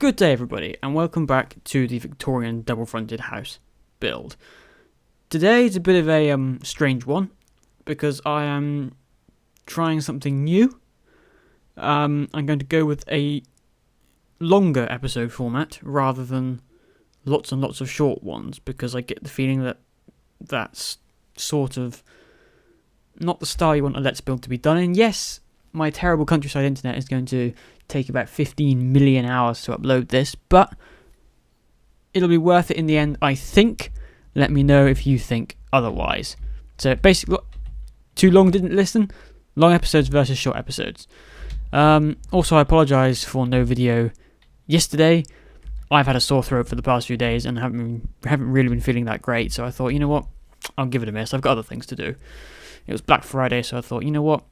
Good day everybody and welcome back to the Victorian double-fronted house build. Today is a bit of a strange one because I am trying something new. I'm going to go with a longer episode format rather than lots and lots of short ones because I get the feeling that that's sort of not the style you want a Let's Build to be done in. Yes, my terrible countryside internet is going to take about 15 million hours to upload this, but it'll be worth it in the end, I think. Let me know if you think otherwise. So basically, too long didn't listen? Long episodes versus short episodes. Also, I apologise for no video yesterday. I've had a sore throat for the past few days and haven't really been feeling that great, so I thought, you know what, I'll give it a miss. I've got other things to do. It was Black Friday, so I thought, you know what,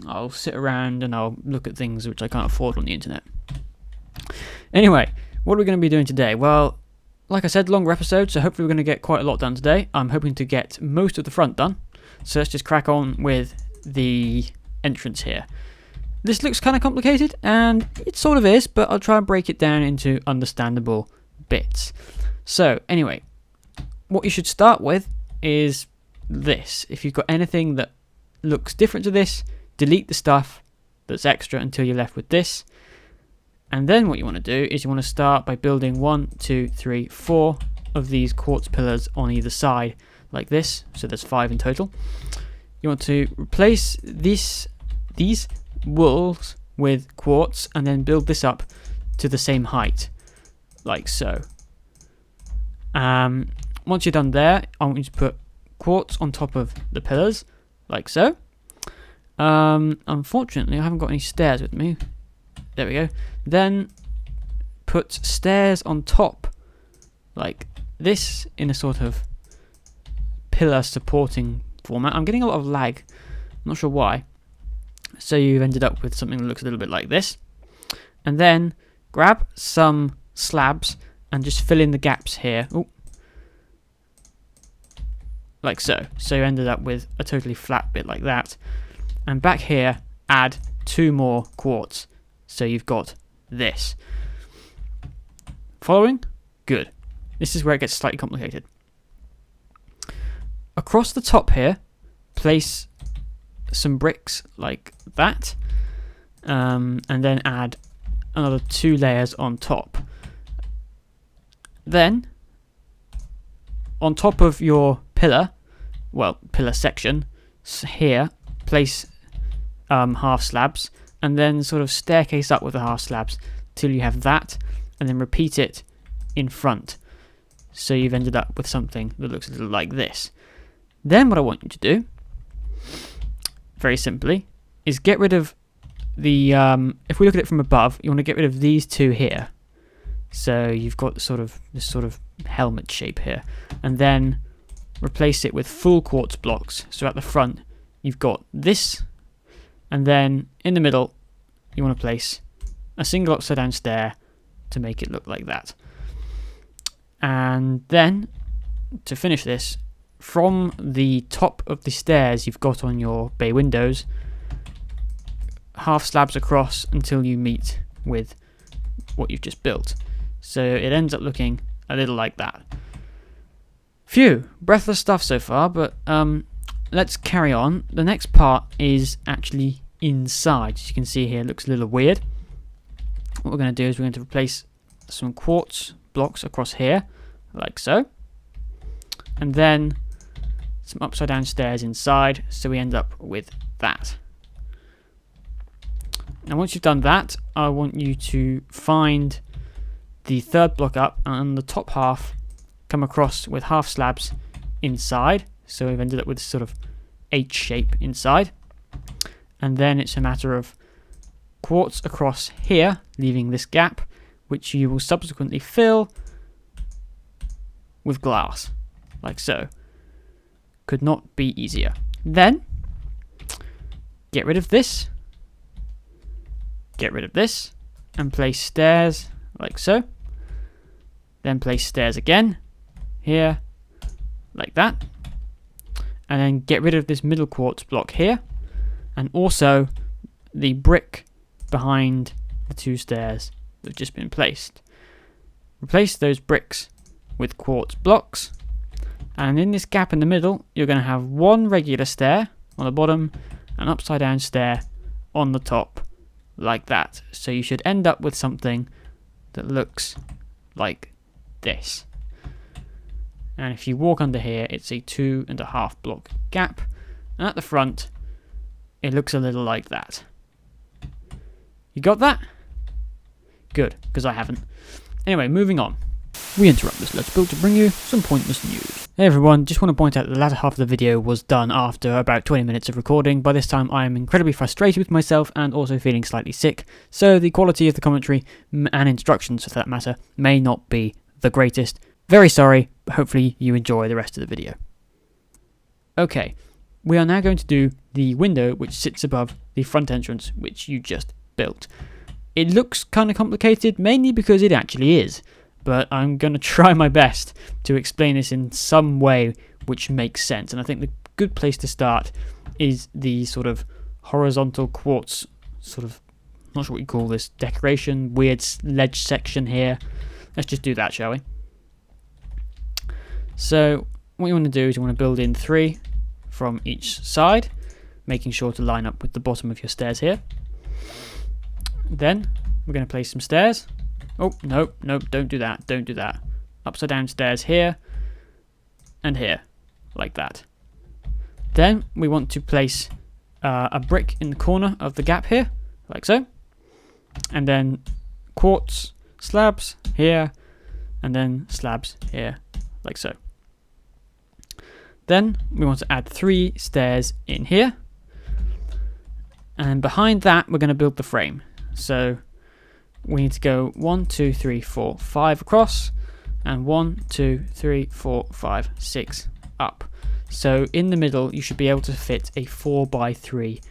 I'll sit around and I'll look at things which I can't afford on the internet. Anyway, what are we going to be doing today? Well, like I said, longer episode, so hopefully we're going to get quite a lot done today. I'm hoping to get most of the front done. So let's just crack on with the entrance here. This looks kind of complicated, and it sort of is, but I'll try and break it down into understandable bits. So anyway, what you should start with is this. If you've got anything that looks different to this, delete the stuff that's extra until you're left with this. And then what you want to do is you want to start by building 1, 2, 3, 4 of these quartz pillars on either side like this. So there's 5 in total. You want to replace these walls with quartz and then build this up to the same height like so. Once you're done there, I want you to put quartz on top of the pillars like so. Unfortunately, I haven't got any stairs with me. There we go. Then put stairs on top like this in a sort of pillar supporting format. I'm getting a lot of lag. I'm not sure why. So you've ended up with something that looks a little bit like this. And then grab some slabs and just fill in the gaps here. Ooh. Like so. So you ended up with a totally flat bit like that. And back here, add 2 more quartz. So you've got this. Following? Good. This is where it gets slightly complicated. Across the top here, place some bricks like that. And then add another 2 layers on top. Then, on top of your pillar section, here, place half slabs and then sort of staircase up with the half slabs till you have that, and then repeat it in front. So you've ended up with something that looks a little like this. Then what I want you to do, very simply, is get rid of the, if we look at it from above, you want to get rid of these 2 here. So you've got this sort of helmet shape here, and then replace it with full quartz blocks. So at the front, you've got this, and then in the middle, you want to place a single upside down stair to make it look like that. And then, to finish this, from the top of the stairs you've got on your bay windows, half slabs across until you meet with what you've just built. So it ends up looking a little like that. Phew, breathless stuff so far, but let's carry on. The next part is actually inside. As you can see here, it looks a little weird. What we're going to do is we're going to replace some quartz blocks across here, like so. And then some upside down stairs inside, so we end up with that. Now once you've done that, I want you to find the 3rd block up, and on the top half, come across with half slabs inside. So we've ended up with this sort of H shape inside. And then it's a matter of quartz across here, leaving this gap, which you will subsequently fill with glass, like so. Could not be easier. Then, get rid of this, and place stairs, like so. Then place stairs again, here, like that. And then get rid of this middle quartz block here, and also the brick behind the 2 stairs that have just been placed. Replace those bricks with quartz blocks, and in this gap in the middle you're going to have one regular stair on the bottom, an upside down stair on the top, like that. So you should end up with something that looks like this. And if you walk under here, it's a 2.5 block gap, and at the front it looks a little like that. You got that? Good, because I haven't. Anyway, moving on. We interrupt this Let's Build to bring you some pointless news. Hey everyone, just want to point out that the latter half of the video was done after about 20 minutes of recording. By this time I am incredibly frustrated with myself and also feeling slightly sick, so the quality of the commentary and instructions for that matter may not be the greatest. Very sorry, but hopefully you enjoy the rest of the video. Okay, we are now going to do the window which sits above the front entrance which you just built. It looks kind of complicated, mainly because it actually is, but I'm going to try my best to explain this in some way which makes sense. And I think the good place to start is the sort of horizontal quartz, sort of, not sure what you call this, decoration, weird ledge section here. Let's just do that, shall we? So what you want to do is you want to build in 3 from each side, making sure to line up with the bottom of your stairs here. Then we're going to place some stairs. Oh, no, don't do that, don't do that. Upside down stairs here and here, like that. Then we want to place a brick in the corner of the gap here, like so. And then quartz slabs here, and then slabs here, like so. Then we want to add 3 stairs in here. And behind that, we're going to build the frame. So we need to go 1, 2, 3, 4, 5 across, and 1, 2, 3, 4, 5, 6 up. So in the middle, you should be able to fit a 4x3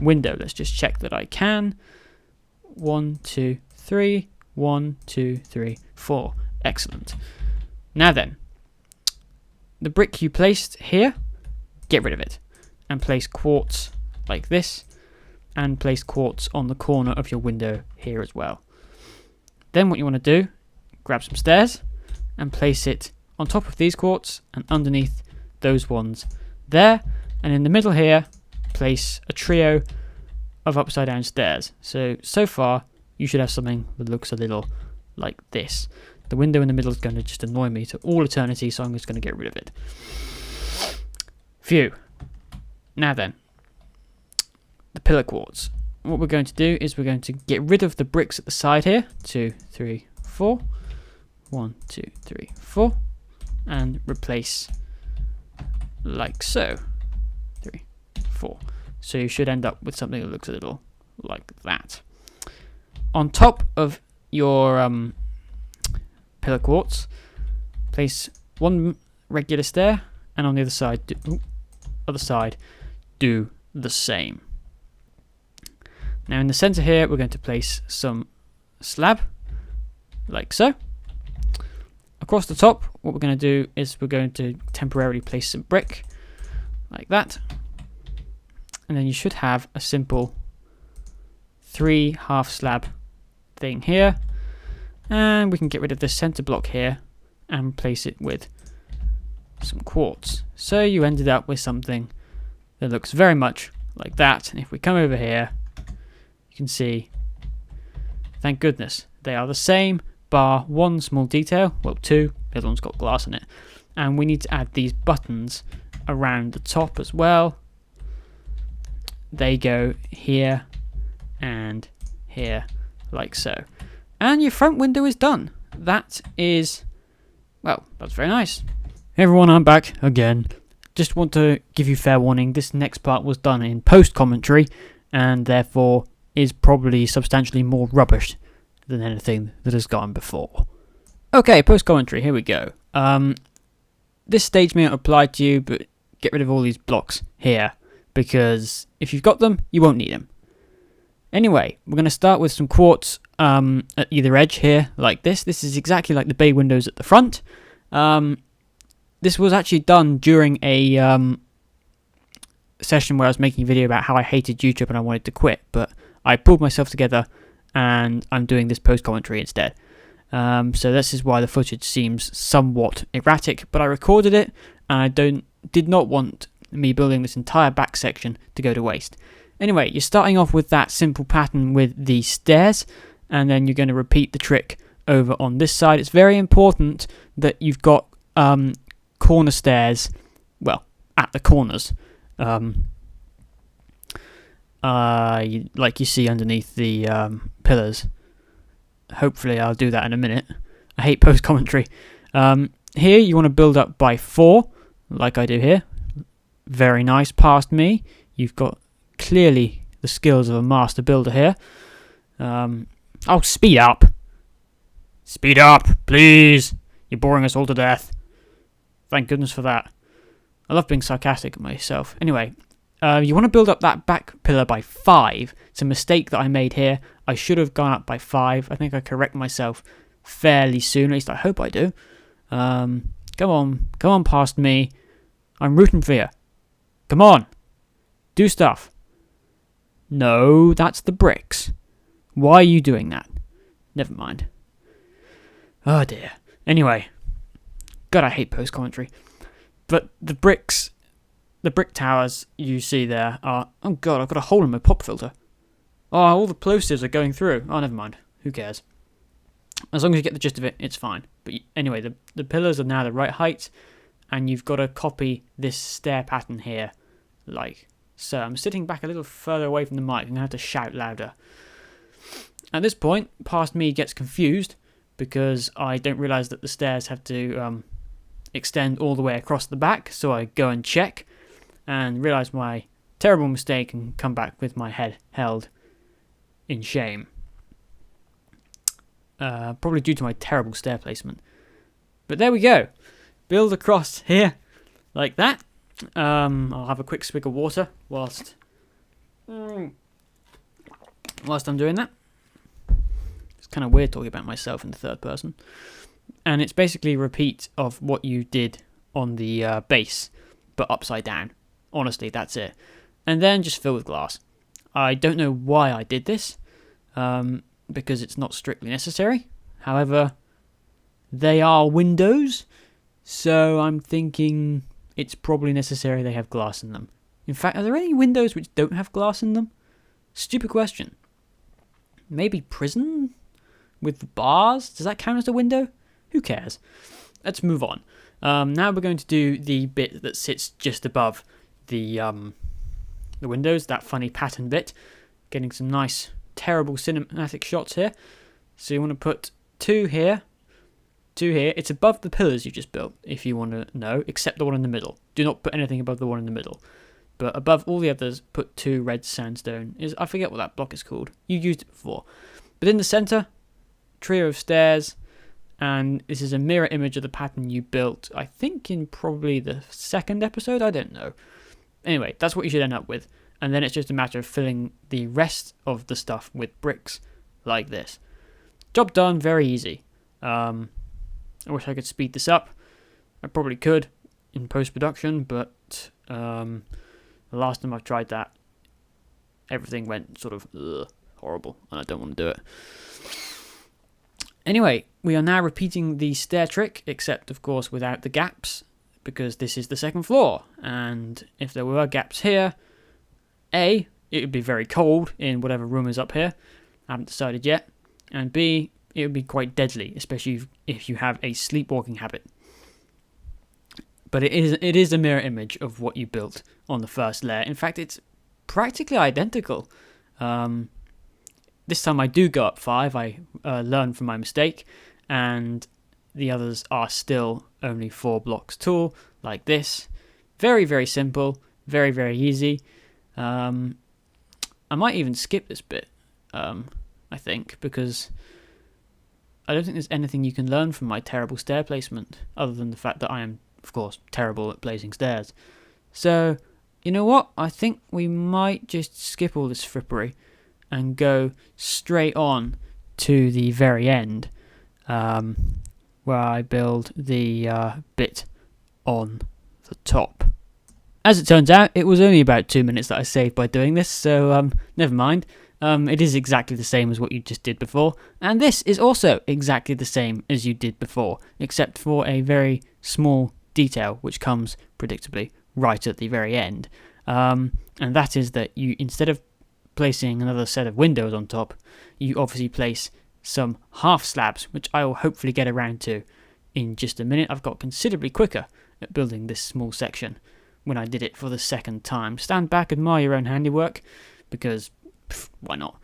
window. Let's just check that I can. 1, 2, 3, 1, 2, 3, 4. Excellent. Now then, the brick you placed here, get rid of it, and place quartz like this, and place quartz on the corner of your window here as well. Then what you want to do, grab some stairs and place it on top of these quartz and underneath those ones there, and in the middle here place a trio of upside down stairs. So far you should have something that looks a little like this. The window in the middle is going to just annoy me to all eternity, so I'm just going to get rid of it. Phew. Now then, the pillar quartz. What we're going to do is we're going to get rid of the bricks at the side here. 2, 3, 4. 1, 2, 3, 4. And replace like so. 3, 4. So you should end up with something that looks a little like that. On top of your pillar quartz, place 1 regular stair, and on the other side, do the same. Now in the center here, we're going to place some slab, like so. Across the top, what we're going to do is we're going to temporarily place some brick, like that. And then you should have a simple 3 half slab thing here. And we can get rid of this center block here and replace it with some quartz. So you ended up with something that looks very much like that. And if we come over here, you can see, thank goodness, they are the same, bar 1 small detail, well 2, the other one's got glass in it. And we need to add these buttons around the top as well. They go here and here, like so. And your front window is done. That is, well, that's very nice. Hey everyone, I'm back again. Just want to give you fair warning, this next part was done in post-commentary, and therefore is probably substantially more rubbish than anything that has gone before. Okay, post-commentary, here we go. This stage may not apply to you, but get rid of all these blocks here, because if you've got them, you won't need them. Anyway, we're going to start with some quartz at either edge here, like this. This is exactly like the bay windows at the front. This was actually done during a session where I was making a video about how I hated YouTube and I wanted to quit, but I pulled myself together and I'm doing this post-commentary instead. So this is why the footage seems somewhat erratic, but I recorded it, and I did not want me building this entire back section to go to waste. Anyway, you're starting off with that simple pattern with the stairs, and then you're going to repeat the trick over on this side. It's very important that you've got corner stairs, well, at the corners, like you see underneath the pillars. Hopefully I'll do that in a minute. I hate post-commentary. Here you want to build up by 4, like I do here. Very nice, past me. You've got clearly the skills of a master builder here. Oh, speed up. Speed up, please. You're boring us all to death. Thank goodness for that. I love being sarcastic at myself. Anyway, you want to build up that back pillar by 5. It's a mistake that I made here. I should have gone up by 5. I think I correct myself fairly soon. At least I hope I do. Come on past me. I'm rooting for you. Come on. Do stuff. No, that's the bricks. Why are you doing that? Never mind. Oh dear. Anyway. God, I hate post-commentary. But the brick towers you see there are... Oh god, I've got a hole in my pop filter. Oh, all the plosives are going through. Oh, never mind. Who cares? As long as you get the gist of it, it's fine. But anyway, the pillars are now the right height, and you've got to copy this stair pattern here, like so. I'm sitting back a little further away from the mic. I'm going to have to shout louder. At this point, past me gets confused because I don't realise that the stairs have to extend all the way across the back, so I go and check and realise my terrible mistake and come back with my head held in shame. Probably due to my terrible stair placement. But there we go. Build across here like that. I'll have a quick swig of water whilst I'm doing that. It's kind of weird talking about myself in the third person. And it's basically a repeat of what you did on the base, but upside down. Honestly, that's it. And then just fill with glass. I don't know why I did this, because it's not strictly necessary. However, they are windows, so I'm thinking it's probably necessary they have glass in them. In fact, are there any windows which don't have glass in them? Stupid question. Maybe prison with bars? Does that count as a window? Who cares? Let's move on. Now we're going to do the bit that sits just above the windows, that funny pattern bit. Getting some nice, terrible cinematic shots here. So you want to put 2 here. It's above the pillars you just built, if you want to know, except the one in the middle. Do not put anything above the one in the middle. But above all the others, put 2 red sandstone. I forget what that block is called. You used it before. But in the centre, trio of stairs, and this is a mirror image of the pattern you built, I think in probably the 2nd episode, I don't know. Anyway, that's what you should end up with. And then it's just a matter of filling the rest of the stuff with bricks, like this. Job done, very easy. I wish I could speed this up. I probably could in post-production, but the last time I've tried that, everything went sort of horrible, and I don't want to do it. Anyway, we are now repeating the stair trick, except, of course, without the gaps, because this is the 2nd floor, and if there were gaps here, A, it would be very cold in whatever room is up here. I haven't decided yet. And B, it would be quite deadly, especially if you have a sleepwalking habit. But it is a mirror image of what you built on the first layer. In fact, it's practically identical. This time I do go up 5. I learn from my mistake, and the others are still only 4 blocks tall, like this. Very, very simple. Very, very easy. I might even skip this bit, I think, because I don't think there's anything you can learn from my terrible stair placement, other than the fact that I am, of course, terrible at placing stairs. So, you know what? I think we might just skip all this frippery and go straight on to the very end, where I build the bit on the top. As it turns out, it was only about 2 minutes that I saved by doing this, so never mind. It is exactly the same as what you just did before, and this is also exactly the same as you did before, except for a very small detail which comes, predictably, right at the very end. And that is that you, instead of placing another set of windows on top, you obviously place some half slabs, which I will hopefully get around to in just a minute. I've got considerably quicker at building this small section when I did it for the second time. Stand back, admire your own handiwork, because why not?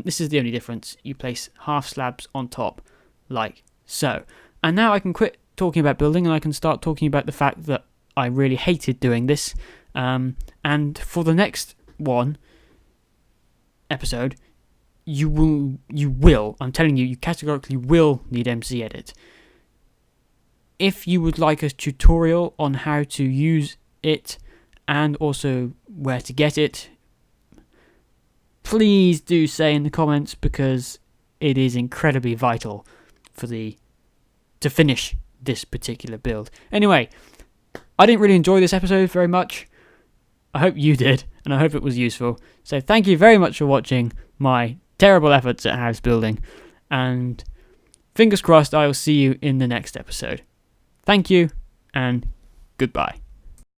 This is the only difference. You place half slabs on top, like so. And now I can quit talking about building and I can start talking about the fact that I really hated doing this. And for the next episode, you will, I'm telling you, you categorically will need MC Edit. If you would like a tutorial on how to use it and also where to get it, please do say in the comments, because it is incredibly vital to finish this particular build. Anyway, I didn't really enjoy this episode very much. I hope you did, and I hope it was useful. So thank you very much for watching my terrible efforts at house building, and fingers crossed I will see you in the next episode. Thank you, and goodbye.